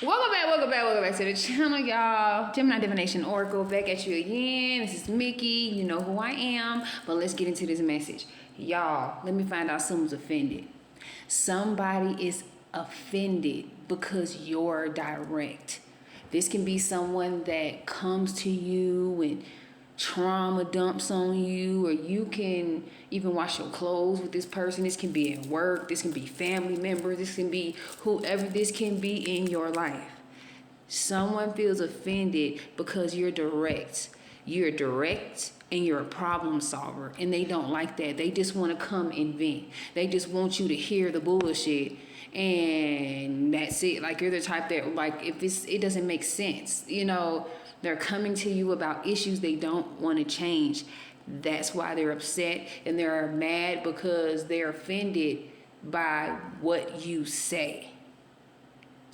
Welcome back to the channel, y'all. Gemini Divination Oracle back at you again. This is Mickey. You know who I am, but let's get into this message. Y'all, let me find out someone's offended. Somebody is offended because you're direct. This can be someone that comes to you and trauma dumps on you, or you can even wash your clothes with this person. This can be at work, this can be family members, this can be whoever this can be in your life. Someone feels offended because you're direct. You're direct and you're a problem solver, and they don't like that. They just want to come and vent. They just want you to hear the bullshit, and that's it. Like, you're the type that, like, if it doesn't make sense, you know, they're coming to you about issues they don't want to change. That's why they're upset, and they're mad because they're offended by what you say.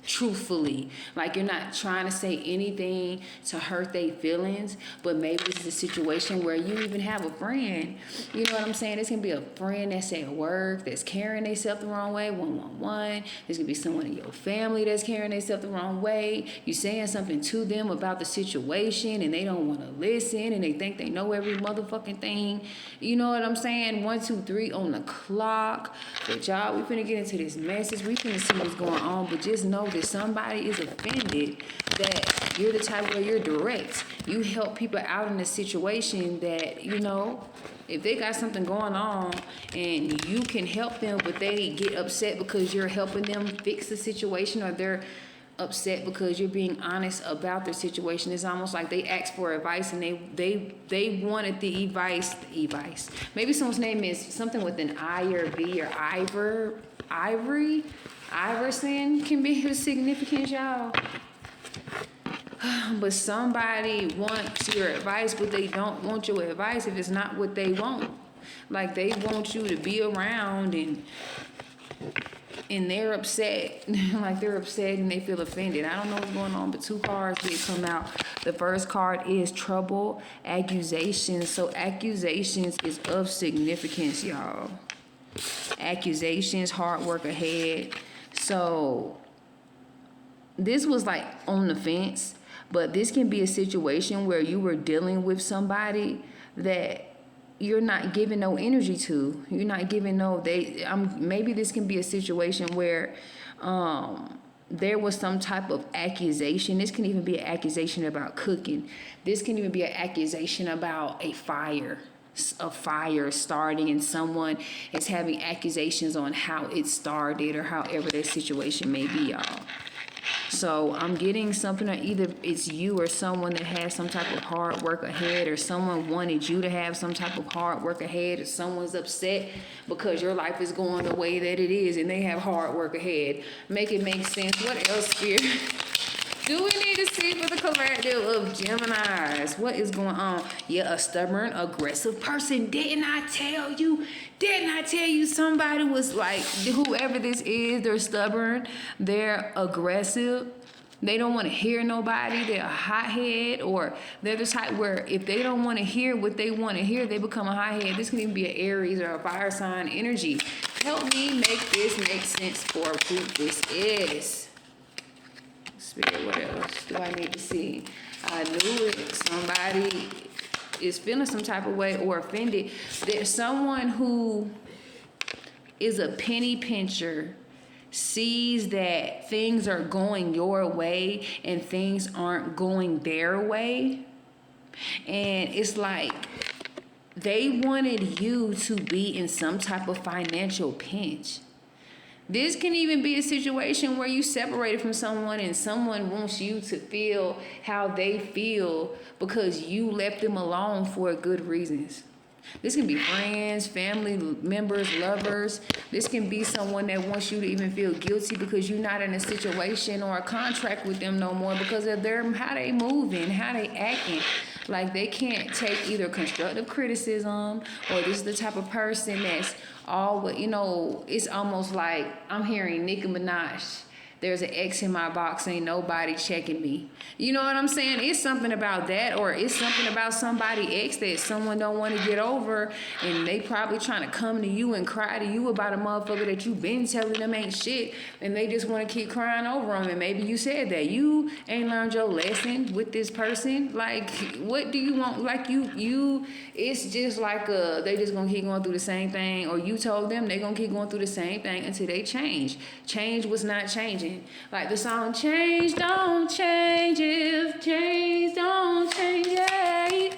Truthfully, like, you're not trying to say anything to hurt their feelings, but maybe this is a situation where you even have a friend, you know what I'm saying? This can be a friend that's at work that's carrying themselves the wrong way, 111. This could be someone in your family that's carrying themselves the wrong way. You're saying something to them about the situation and they don't want to listen, and they think they know every motherfucking thing. You know what I'm saying? 1, 2, 3 on the clock. But y'all, we finna get into this message. We finna see what's going on, but just know that somebody is offended that you're the type where you're direct. You help people out in a situation that, you know, if they got something going on and you can help them, but they get upset because you're helping them fix the situation, or they're upset because you're being honest about their situation. It's almost like they asked for advice and they wanted the advice. Maybe someone's name is something with an I or V or Ivory. Iverson can be of significance, y'all. But somebody wants your advice, but they don't want your advice if it's not what they want. Like, they want you to be around, and they're upset. Like, they're upset and they feel offended. I don't know what's going on, but 2 cards did come out. The first card is trouble, accusations. So accusations is of significance, y'all. Accusations, hard work ahead. So this was like on the fence, but this can be a situation where you were dealing with somebody that you're not giving no energy to. You're not giving no, maybe this can be a situation where there was some type of accusation. This can even be an accusation about cooking. This can even be an accusation about a fire starting, and someone is having accusations on how it started or however their situation may be, y'all. So I'm getting something that either it's you or someone that has some type of hard work ahead, or someone wanted you to have some type of hard work ahead, or someone's upset because your life is going the way that it is and they have hard work ahead. Make it make sense. What else, Spirit? Do we need to see for the collective of Geminis? What is going on? Yeah, a stubborn, aggressive person. Didn't I tell you? Didn't I tell you somebody was like, whoever this is, they're stubborn, they're aggressive. They don't want to hear nobody. They're a hothead, or they're the type where if they don't want to hear what they want to hear, they become a hothead. This can even be an Aries or a fire sign energy. Help me make this make sense for who this is. Spirit, what else do I need to see? I knew it. Somebody is feeling some type of way or offended. There's someone who is a penny pincher, sees that things are going your way and things aren't going their way. And it's like they wanted you to be in some type of financial pinch. This can even be a situation where you separated from someone and someone wants you to feel how they feel because you left them alone for good reasons. This can be friends, family members, lovers. This can be someone that wants you to even feel guilty because you're not in a situation or a contract with them no more because of how they moving, how they acting. Like, they can't take either constructive criticism, or this is the type of person that's always, you know, it's almost like I'm hearing Nicki Minaj. there's an X in my box, ain't nobody checking me. You know what I'm saying? It's something about that, or it's something about somebody X that someone don't want to get over, and they probably trying to come to you and cry to you about a motherfucker that you've been telling them ain't shit, and they just want to keep crying over them. And maybe you said that you ain't learned your lesson with this person. Like, what do you want? Like, you it's just like they just gonna keep going through the same thing, or you told them they gonna keep going through the same thing until they change. Change was not changing. Like the song, change don't change if change don't change. Yeah.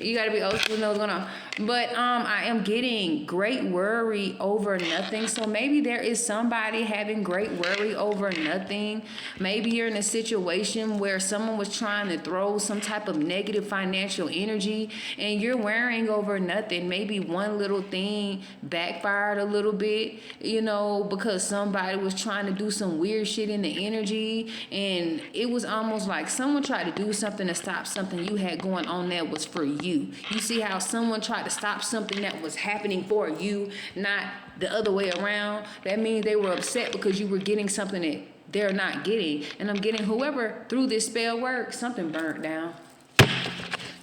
You gotta be old school to know what's going on. But I am getting great worry over nothing. So maybe there is somebody having great worry over nothing. Maybe you're in a situation where someone was trying to throw some type of negative financial energy and you're worrying over nothing. Maybe one little thing backfired a little bit, you know, because somebody was trying to do some weird shit in the energy, and it was almost like someone tried to do something to stop something you had going on that was for you. You see how someone tried to stop something that was happening for you, not the other way around? That means they were upset because you were getting something that they're not getting. And I'm getting whoever through this spell work, something burnt down.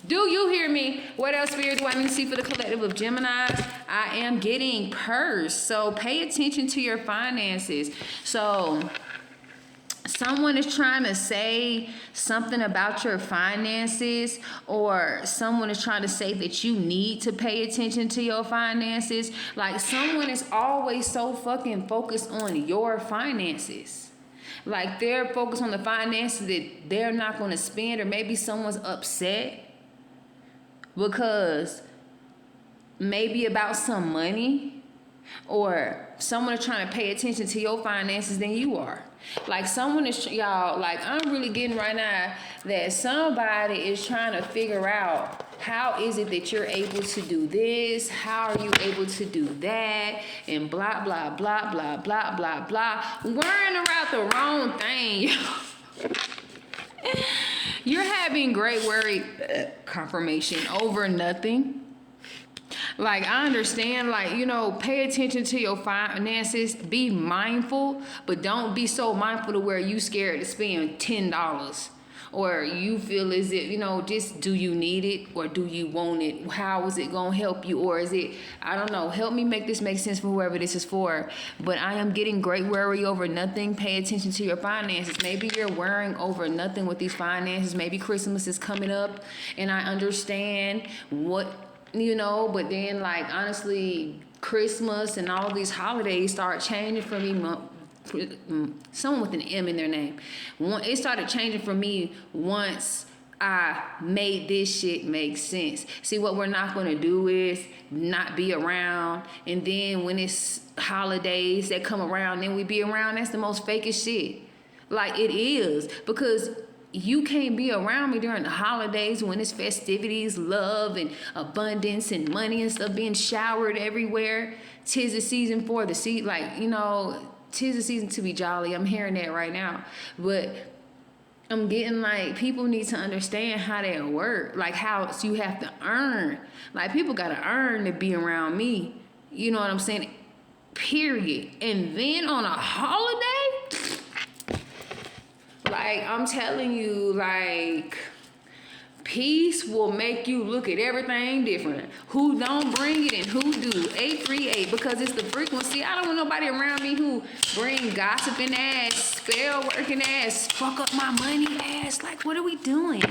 Do you hear me? What else, Spirit, do I need to see for the collective of Geminis? I am getting purse. So pay attention to your finances. So someone is trying to say something about your finances, or someone is trying to say that you need to pay attention to your finances. Like someone is always so fucking focused on your finances. Like they're focused on the finances that they're not going to spend, or maybe someone's upset because maybe about some money, or someone is trying to pay attention to your finances than you are. Like someone is, y'all, like I'm really getting right now that somebody is trying to figure out how is it that you're able to do this, how are you able to do that, and blah, blah, blah, blah, blah, blah, blah. Worrying about the wrong thing. You're having great worry confirmation over nothing. Like, I understand, like, you know, pay attention to your finances, be mindful, but don't be so mindful to where you scared to spend $10, or you feel as if, you know, just do you need it, or do you want it? How is it going to help you? Or is it, I don't know, help me make this make sense for whoever this is for. But I am getting great worry over nothing. Pay attention to your finances. Maybe you're worrying over nothing with these finances. Maybe Christmas is coming up, and I understand what, you know, but then, like, honestly, Christmas and all these holidays start changing for me. Someone with an M in their name. It started changing for me once I made this shit make sense. See, what we're not going to do is not be around, and then when it's holidays that come around, then we be around. That's the most fakest shit. Like, it is, because you can't be around me during the holidays when it's festivities, love, and abundance, and money and stuff being showered everywhere. 'Tis the season for the seed, like, you know, 'tis the season to be jolly. I'm hearing that right now. But I'm getting, like, people need to understand how that work. Like, how you have to earn. Like, people got to earn to be around me. You know what I'm saying? Period. And then on a holiday, like, I'm telling you, like, peace will make you look at everything different. Who don't bring it and who do. 838, because it's the frequency. I don't want nobody around me who bring gossiping ass, spell working ass, fuck up my money ass. Like, what are we doing?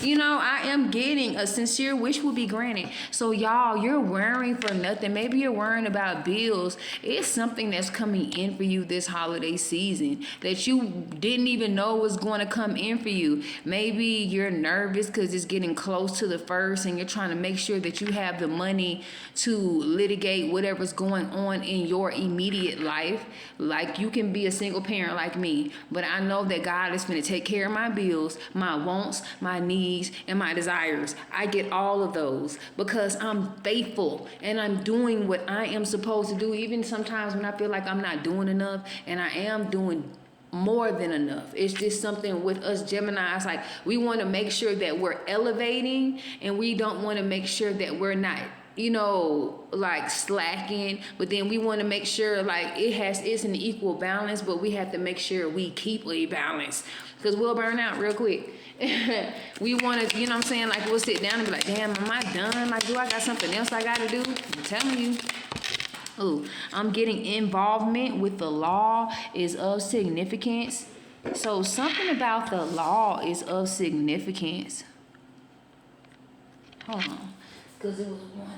You know, I am getting a sincere wish will be granted. So y'all, you're worrying for nothing. Maybe you're worrying about bills. It's something that's coming in for you this holiday season that you didn't even know was going to come in for you. Maybe you're nervous because it's getting close to the first, and you're trying to make sure that you have the money to litigate whatever's going on in your immediate life. Like, you can be a single parent like me, but I know that God is going to take care of my bills, my wants, my needs, and my desires. I get all of those because I'm faithful and I'm doing what I am supposed to do, even sometimes when I feel like I'm not doing enough, and I am doing more than enough. It's just something with us Geminis, like, we want to make sure that we're elevating, and we don't want to make sure that we're not like slacking, but then we want to make sure like it's an equal balance, but we have to make sure we keep a balance because we'll burn out real quick. We want to, what I'm saying? Like we'll sit down and be like, damn, am I done? Like, do I got something else I got to do? I'm telling you. Ooh, I'm getting involvement with the law is of significance. So something about the law is of significance. Hold on. Because it was one.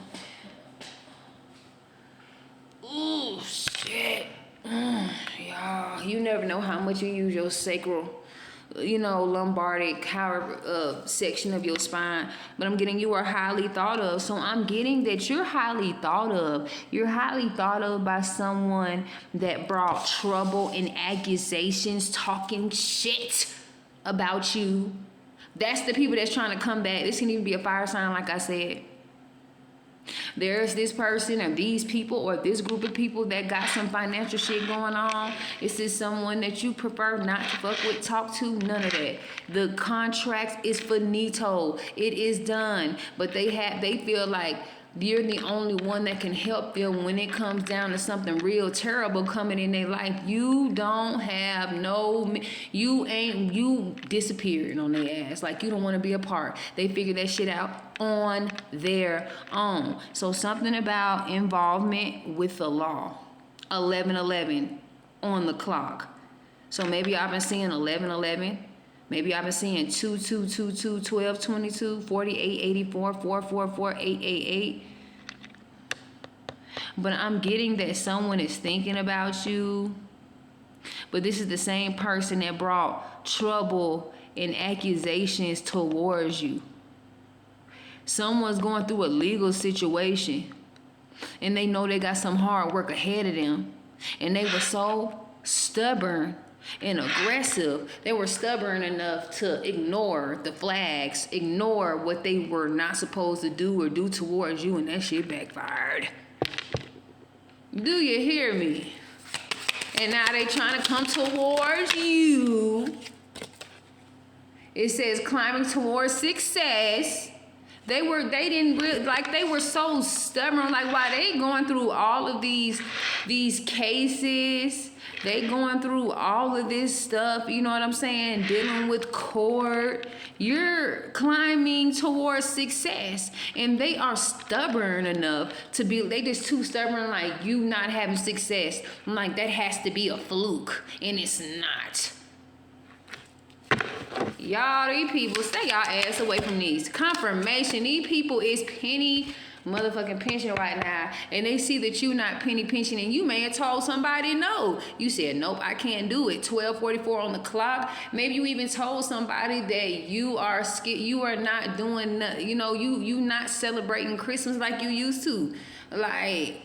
Ooh, shit. Y'all, you never know how much you use your sacral, lombardic, section of your spine. But I'm getting you are highly thought of. So I'm getting that you're highly thought of. You're highly thought of by someone that brought trouble and accusations, talking shit about you. That's the people that's trying to come back. This can even be a fire sign, like I said. There's this person or these people or this group of people that got some financial shit going on. Is this someone that you prefer not to fuck with, talk to? None of that. The contract is finito. It is done. But they feel like you're the only one that can help them when it comes down to something real terrible coming in their life. You don't have you disappeared on their ass. Like you don't want to be a part. They figure that shit out on their own. So something about involvement with the law. 11:11 on the clock. So maybe I've been seeing 11:11. Maybe I've been seeing 2222, 1222, 4884, 444, 888. But I'm getting that someone is thinking about you. But this is the same person that brought trouble and accusations towards you. Someone's going through a legal situation and they know they got some hard work ahead of them. And they were so stubborn and aggressive. They were stubborn enough to ignore the flags, ignore what they were not supposed to do or do towards you, and that shit backfired. Do you hear me? And now they trying to come towards you. It says climbing towards success. They were so stubborn. Like, why they going through all of these cases? They going through all of this stuff, you know what I'm saying? Dealing with court. You're climbing towards success. And they are stubborn enough to be, they just too stubborn, like you not having success. I'm like, that has to be a fluke. And it's not. Y'all, these people, stay y'all ass away from these. Confirmation, these people is penny motherfucking pension right now, and they see that you not penny pension, and you may have told somebody no. You said, nope, I can't do it. 12:44 on the clock. Maybe you even told somebody that you are not doing, you not celebrating Christmas like you used to. Like,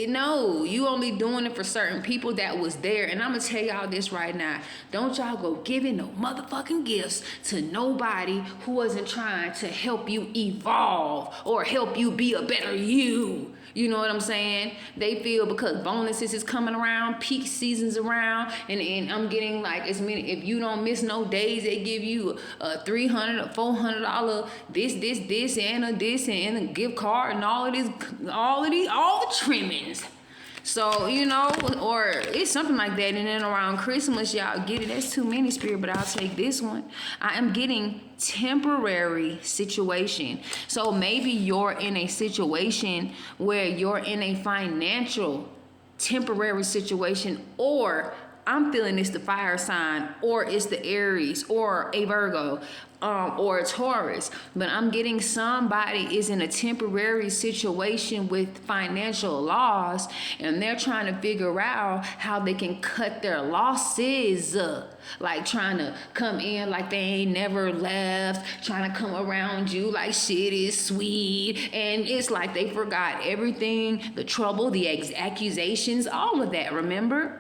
no, you only doing it for certain people that was there. And I'm gonna tell y'all this right now. Don't y'all go giving no motherfucking gifts to nobody who wasn't trying to help you evolve or help you be a better you. You know what I'm saying? They feel because bonuses is coming around, peak season's around, and I'm getting like as many. If you don't miss no days, they give you a $300 or $400 this and a gift card and all the trimmings. So, or it's something like that. And then around Christmas, y'all get it. That's too many, Spirit, but I'll take this one. I am getting temporary situation. So maybe you're in a situation where you're in a financial temporary situation, or I'm feeling it's the fire sign, or it's the Aries, or a Virgo, or a Taurus. But I'm getting somebody is in a temporary situation with financial loss, and they're trying to figure out how they can cut their losses. Like trying to come in like they ain't never left, trying to come around you like shit is sweet. And it's like they forgot everything, the trouble, the accusations, all of that, remember,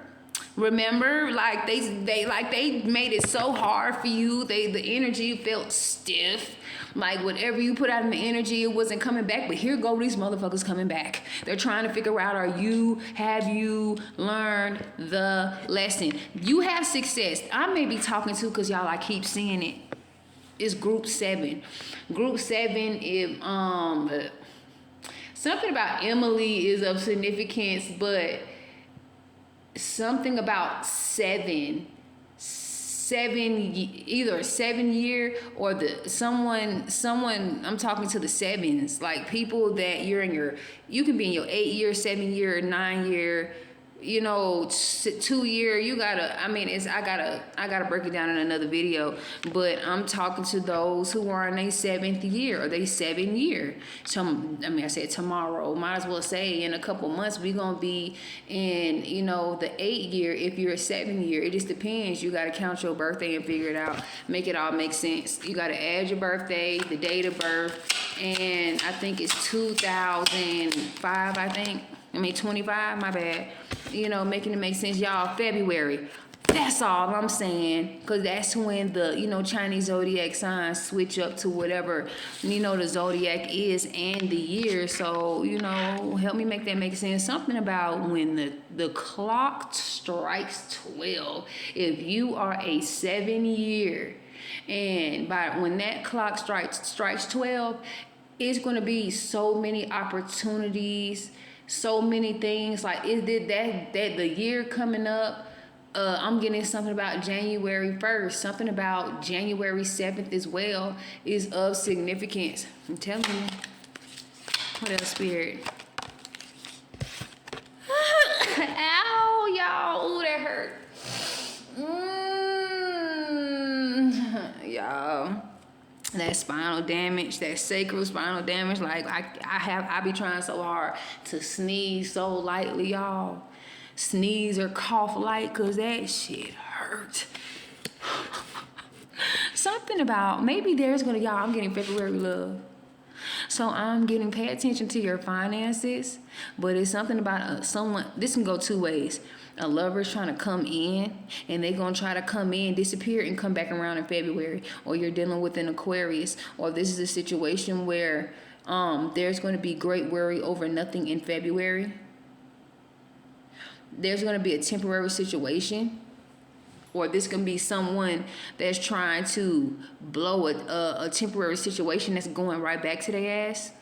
like they made it so hard for you. The energy felt stiff. Like whatever you put out in the energy, it wasn't coming back. But here go these motherfuckers coming back. They're trying to figure out, have you learned the lesson? You have success. I may be talking to, because y'all, I keep seeing it. It's group 7. Group 7 is Something about Emily is of significance, but something about either a 7 year or someone I'm talking to the sevens, like people that you can be in your 8 year, 7 year, 9 year, 2 year. I gotta break it down in another video, but I'm talking to those who are in their 7th year or they 7 year. I said tomorrow, might as well say in a couple months we gonna be in the 8 year. If you're a 7 year, it just depends. You gotta count your birthday and figure it out, make it all make sense. You gotta add your birthday, the date of birth, and I think it's 2005. 25, my bad. Making it make sense. Y'all, February. That's all I'm saying. Because that's when the, Chinese zodiac signs switch up to whatever, the zodiac is and the year. So, help me make that make sense. Something about when the clock strikes 12. If you are a 7 year, and when that clock strikes 12, it's going to be so many opportunities, so many things. Like it did that the year coming up. I'm getting something about January 1st, something about January 7th as well is of significance. I'm telling you. What else, Spirit? Ow, y'all. Ooh, that hurt. Y'all. That spinal damage, that sacral spinal damage, like I be trying so hard to sneeze so lightly, y'all. Sneeze or cough light, cause that shit hurt. Something about maybe there's y'all. I'm getting February love, so I'm getting pay attention to your finances. But it's something about someone. This can go two ways. A lover's trying to come in, and they're going to try to come in, disappear, and come back around in February. Or you're dealing with an Aquarius. Or this is a situation where there's going to be great worry over nothing in February. There's going to be a temporary situation. Or this can be someone that's trying to blow a temporary situation that's going right back to their ass.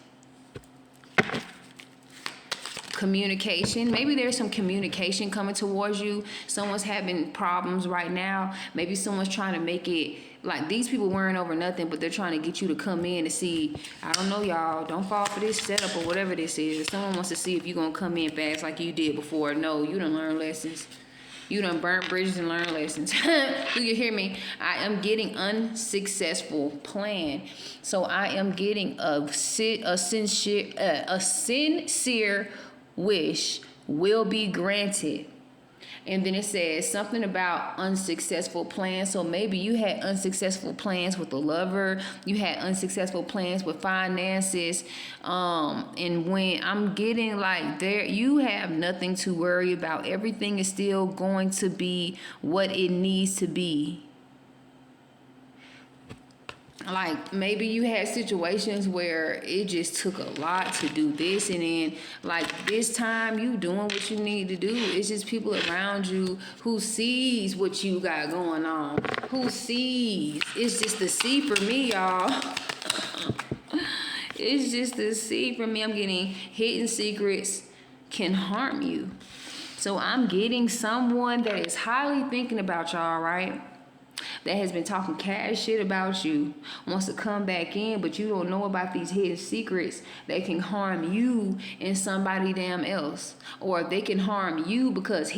Communication. Maybe there's some communication coming towards you. Someone's having problems right now. Maybe someone's trying to make it like these people worrying over nothing, but they're trying to get you to come in and see. I don't know, y'all. Don't fall for this setup or whatever this is. Someone wants to see if you're going to come in fast like you did before. No, you done learn lessons. You done burnt bridges and learn lessons. Do you hear me? I am getting unsuccessful plan. So I am getting a sincere wish will be granted. And then it says something about unsuccessful plans. So maybe you had unsuccessful plans with a lover. You had unsuccessful plans with finances. And when I'm getting like there, you have nothing to worry about. Everything is still going to be what it needs to be. Like maybe you had situations where it just took a lot to do this, and then like this time you doing what you need to do. It's just people around you who sees what you got going on, who sees. It's just the see for me, y'all. It's just the see for me. I'm getting hidden secrets can harm you. So I'm getting someone that is highly thinking about y'all, right? That has been talking cash shit about you, wants to come back in, but you don't know about these hidden secrets that can harm you and somebody damn else. Or they can harm you because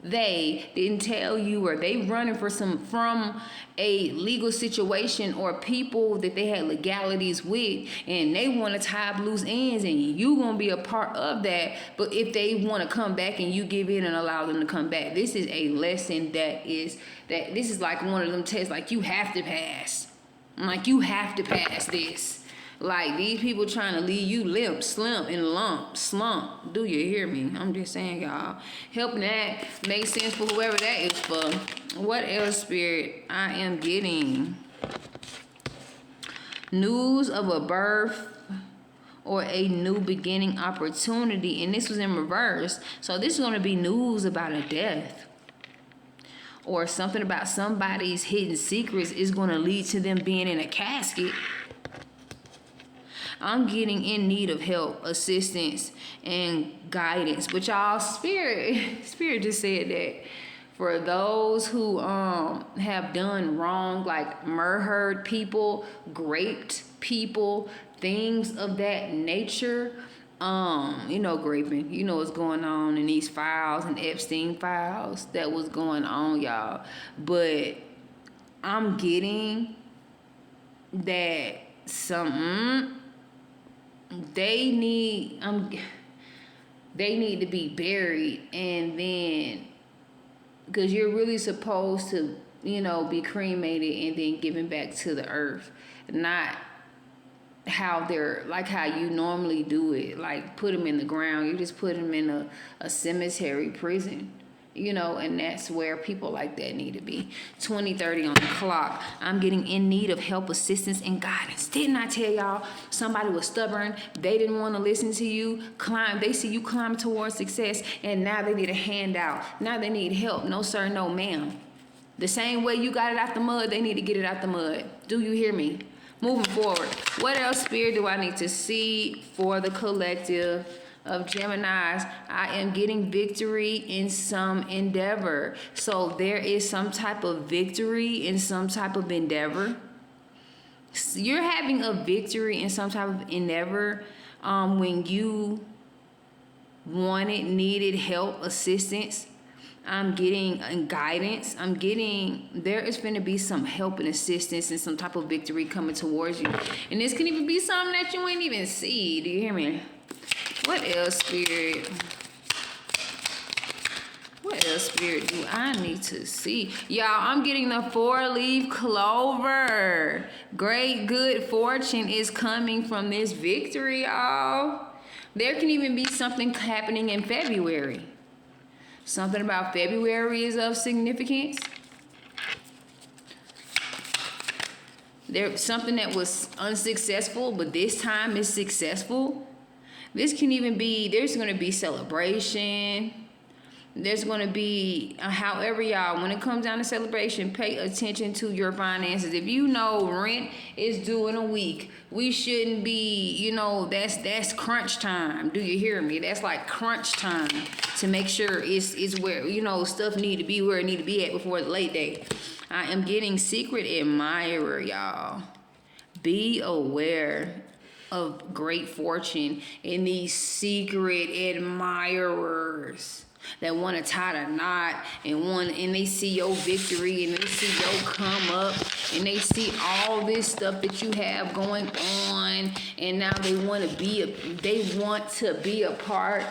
they didn't tell you, or they running from a legal situation or people that they had legalities with, and they want to tie up loose ends, and you gonna be a part of that. But if they want to come back and you give in and allow them to come back, this is a lesson that this is like one of them tests, like you have to pass. Like you have to pass this. Like these people trying to leave you limp, slump, and slump. Do you hear me? I'm just saying, y'all. Helping that make sense for whoever that is for. What else, Spirit? I am getting news of a birth or a new beginning opportunity. And this was in reverse. So this is going to be news about a death. Or something about somebody's hidden secrets is going to lead to them being in a casket. I'm getting in need of help, assistance, and guidance. But y'all, spirit just said that for those who have done wrong, like murdered people, raped people, things of that nature. You know, graping, you know what's going on in these files and Epstein files that was going on, y'all. But I'm getting that they need to be buried, and then because you're really supposed to, you know, be cremated and then given back to the earth, not how they're like how you normally do it, like put them in the ground. You just put them in a cemetery prison, you know, and that's where people like that need to be. 20:30 on the clock. I'm getting in need of help, assistance, and guidance. Didn't I tell y'all somebody was stubborn? They didn't want to listen to you. They see you climb towards success, and now they need a handout. Now they need help. No sir, no ma'am. The same way you got it out the mud, they need to get it out the mud. Do you hear me? Moving forward, what else, Spirit, do I need to see for the collective of Geminis? I am getting victory in some endeavor. So there is some type of victory in some type of endeavor. You're having a victory in some type of endeavor when you wanted, needed help, assistance. I'm getting guidance. I'm getting, there is going to be some help and assistance and some type of victory coming towards you. And this can even be something that you ain't even see. Do you hear me? What else, Spirit? What else, Spirit, do I need to see? Y'all, I'm getting the 4-leaf clover. Great good fortune is coming from this victory, y'all. There can even be something happening in February. Something about February is of significance. There's something that was unsuccessful, but this time is successful. This can even be, there's going to be celebration. There's going to be, however, y'all, when it comes down to celebration, pay attention to your finances. If you know rent is due in a week, we shouldn't be, you know, that's crunch time. Do you hear me? That's like crunch time to make sure it's where, you know, stuff need to be where it need to be at before the late day. I am getting secret admirer, y'all. Be aware of great fortune in these secret admirers that want to tie the knot and they see your victory and they see your come up and they see all this stuff that you have going on, and now they want to be a part,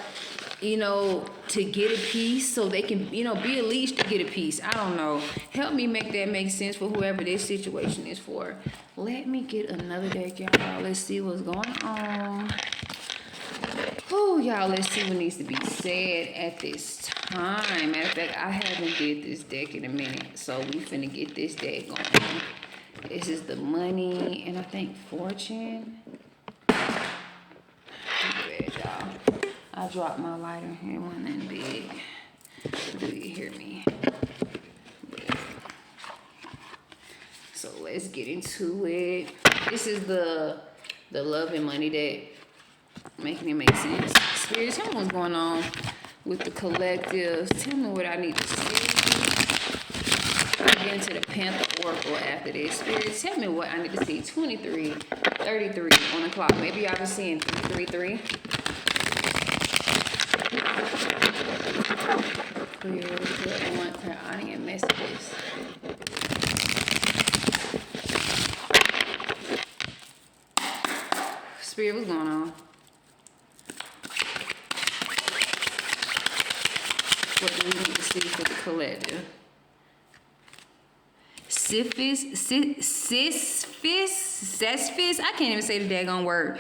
you know, to get a piece so they can, you know, be a leash to get a piece. I don't know. Help me make that make sense for whoever this situation is for. Let me get another deck, y'all. Let's see what's going on. Oh, y'all, let's see what needs to be said at this time. Matter of fact, I haven't did this deck in a minute, so we finna get this deck going. This is the money, and I think fortune. Bad, y'all. I dropped my lighter here, one that big. Do you hear me? So let's get into it. This is the love and money deck. Making it make sense. Spirit, tell me what's going on with the collective. Tell me what I need to see. I'll get into the Panther Oracle after this. Spirit, tell me what I need to see. 23, 33 on the clock. Maybe y'all been seeing 333. Clear, good. I want clarity and messages. Spirit, what's going on? What do we need to see for the collective? Cesspis, I can't even say the daggone word.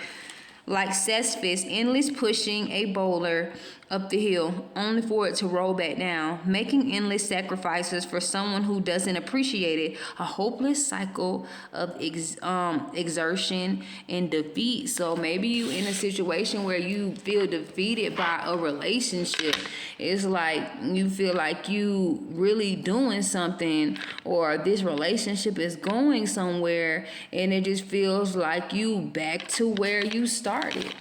Like Cesspis, endless pushing a bowler up the hill, only for it to roll back down, making endless sacrifices for someone who doesn't appreciate it. A hopeless cycle of exertion and defeat. So maybe you in a situation where you feel defeated by a relationship. It's like you feel like you really doing something, or this relationship is going somewhere, and it just feels like you back to where you started.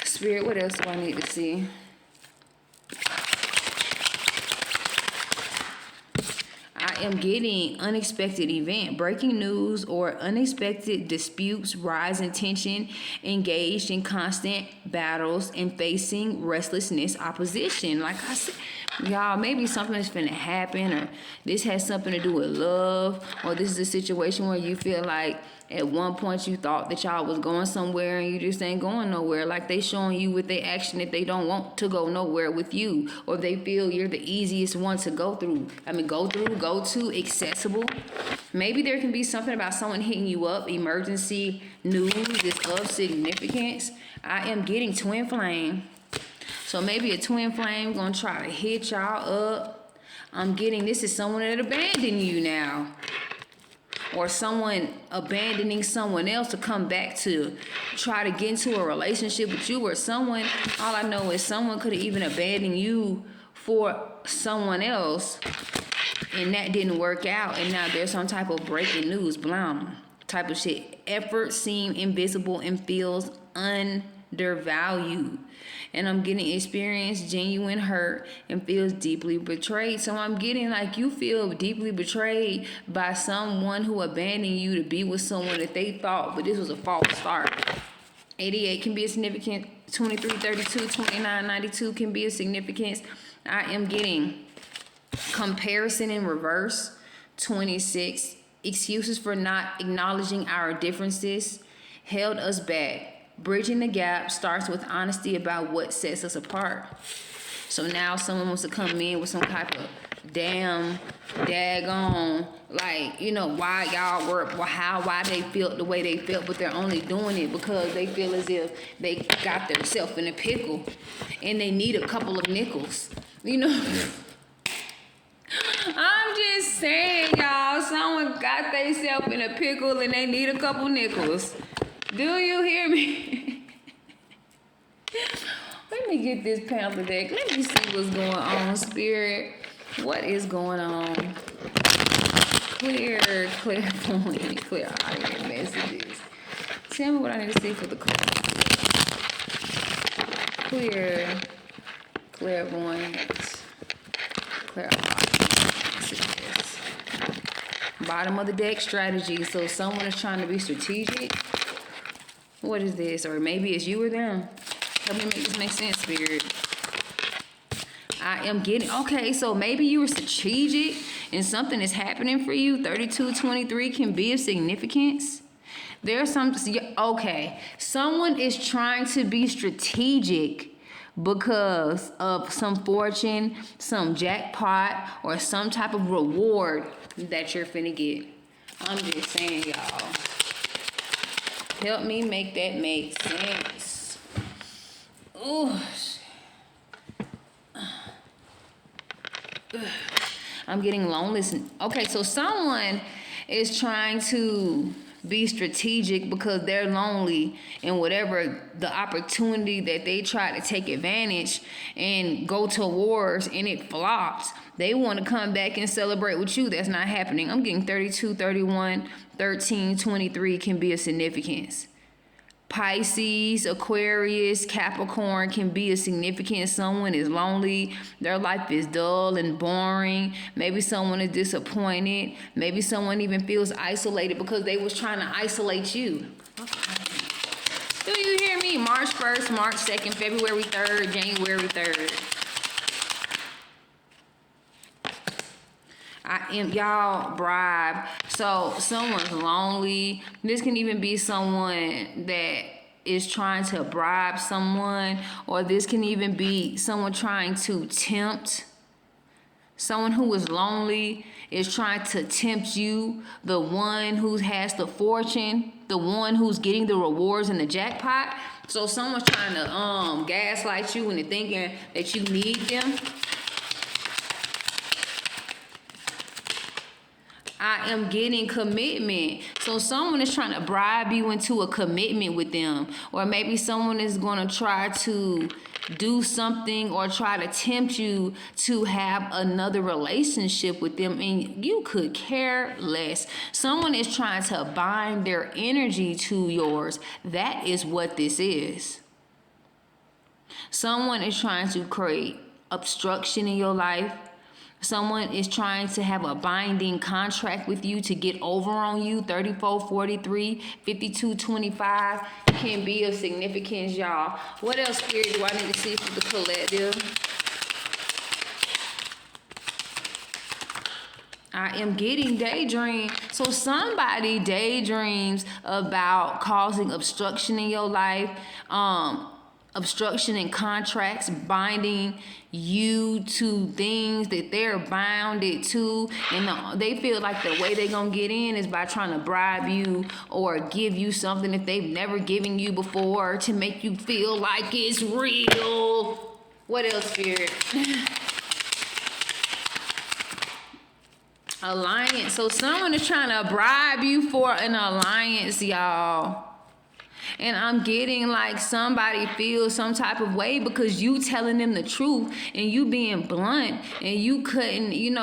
Spirit, what else do I need to see? I am getting unexpected event, breaking news, or unexpected disputes, rise in tension, engaged in constant battles, and facing restlessness, opposition. Like I said, y'all, maybe something is finna happen, or this has something to do with love, or this is a situation where you feel like at one point you thought that y'all was going somewhere and you just ain't going nowhere. Like they showing you with their action that they don't want to go nowhere with you, or they feel you're the easiest one to go through. Go to, accessible. Maybe there can be something about someone hitting you up, emergency news is of significance. I am getting twin flame. So maybe a twin flame gonna try to hit y'all up. I'm getting this is someone that abandoned you now. Or someone abandoning someone else to come back to try to get into a relationship with you, or someone, all I know is someone could have even abandoned you for someone else, and that didn't work out, and now there's some type of breaking news, blam, type of shit. Effort seems invisible and feels undervalued. And I'm getting experience genuine hurt and feels deeply betrayed. So I'm getting like you feel deeply betrayed by someone who abandoned you to be with someone that they thought, but this was a false start. 88 can be a significant. 23, 32, 29, 92 can be a significance. I am getting comparison in reverse. 26, excuses for not acknowledging our differences held us back. Bridging the gap starts with honesty about what sets us apart. So now someone wants to come in with some type of daggone, like, why y'all were, why they felt the way they felt, but they're only doing it because they feel as if they got themselves in a pickle and they need a couple of nickels. I'm just saying, y'all, someone got themselves in a pickle and they need a couple nickels. Do you hear me? Let me get this pamphlet deck. Let me see what's going on, Spirit. What is going on? Clear point, clear audio messages. Tell me what I need to see for the clairvoyant, clear audio messages. Bottom of the deck, strategy. So someone is trying to be strategic. What is this? Or maybe it's you or them. Help me make this make sense, Spirit. I am getting, okay, so maybe you were strategic and something is happening for you. 32, 23 can be of significance. There's some, okay, someone is trying to be strategic because of some fortune, some jackpot, or some type of reward that you're finna get. I'm just saying, y'all. Help me make that make sense. Ooh. I'm getting loneliness. Okay, so someone is trying to be strategic because they're lonely, and whatever the opportunity that they try to take advantage and go to wars and it flops, they want to come back and celebrate with you. That's not happening. I'm getting 32, 31, 13, 23 can be a significance. Pisces, Aquarius, Capricorn can be a significance. Someone is lonely. Their life is dull and boring. Maybe someone is disappointed. Maybe someone even feels isolated because they was trying to isolate you. Do you hear me? March 1st, March 2nd, February 3rd, January 3rd. Y'all bribe. So someone's lonely. This can even be someone that is trying to bribe someone, or this can even be someone trying to tempt. Someone who is lonely is trying to tempt you, the one who has the fortune, the one who's getting the rewards and the jackpot. So someone's trying to gaslight you into thinking that you need them. I am getting commitment. So someone is trying to bribe you into a commitment with them. Or maybe someone is going to try to do something or try to tempt you to have another relationship with them, and you could care less. Someone is trying to bind their energy to yours. That is what this is. Someone is trying to create obstruction in your life. Someone is trying to have a binding contract with you to get over on you. 34, 43, 52, 25 can be of significance, y'all. What else, Spirit, do I need to see for the collective? I am getting daydream. So somebody daydreams about causing obstruction in your life. Obstruction in contracts, binding you to things that they're bounded to, and they feel like the way they're gonna get in is by trying to bribe you or give you something that they've never given you before to make you feel like it's real. What else, Spirit? Alliance. So someone is trying to bribe you for an alliance, y'all. And I'm getting like somebody feels some type of way because you telling them the truth and you being blunt, and you couldn't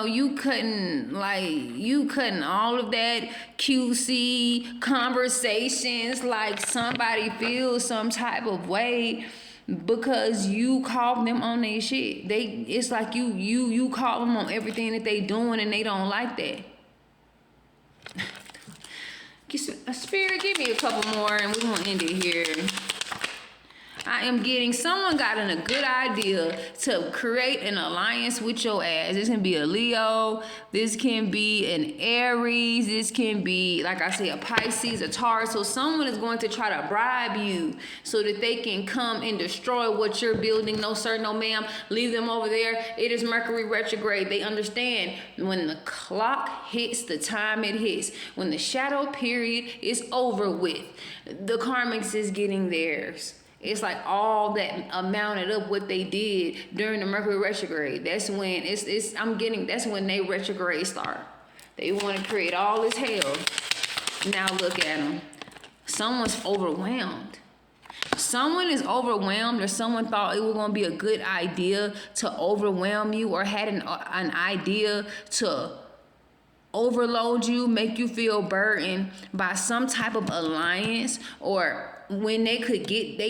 all of that QC conversations. Like somebody feels some type of way because you call them on their shit. It's like you call them on everything that they doing, and they don't like that. Spirit, give me a couple more and we're going to end it here. I am getting someone got in a good idea to create an alliance with your ass. This can be a Leo. This can be an Aries. This can be, like I say, a Pisces, a Taurus. So someone is going to try to bribe you so that they can come and destroy what you're building. No, sir, no, ma'am. Leave them over there. It is Mercury retrograde. They understand when the clock hits the time it hits. When the shadow period is over with, the karmics is getting theirs. It's like all that amounted up what they did during the Mercury retrograde. That's when that's when they retrograde start. They want to create all this hell. Now look at them. Someone's overwhelmed. Someone is overwhelmed, or someone thought it was going to be a good idea to overwhelm you, or had an idea to overload you, make you feel burdened by some type of alliance, or when they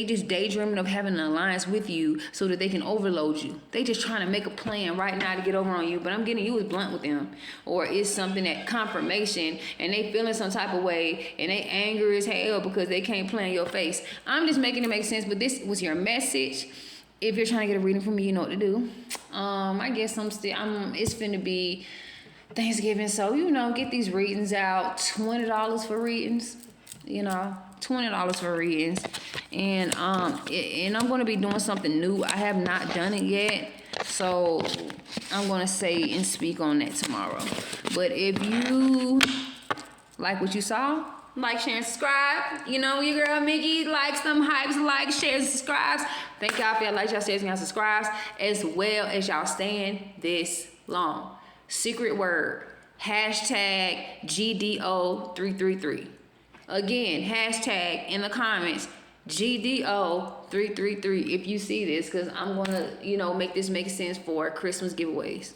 just daydreaming of having an alliance with you so that they can overload you. They just trying to make a plan right now to get over on you, but I'm getting you as blunt with them. Or it's something that confirmation, and they feeling some type of way, and they angry as hell because they can't play in your face. I'm just making it make sense, but this was your message. If you're trying to get a reading from me, you know what to do. I guess it's finna be Thanksgiving, so get these readings out. $20 for readings, $20 for readings, and I'm going to be doing something new. I have not done it yet, so I'm going to say and speak on that tomorrow. But if you like what you saw, like, share, and subscribe. Your girl Mickey likes them hypes, like, shares, and subscribes. Thank y'all for y'all likes, y'all shares, and y'all subscribes, as well as y'all staying this long. Secret word, hashtag GDO333. Again, hashtag in the comments, GDO333 if you see this, because I'm going to, make this make sense for Christmas giveaways.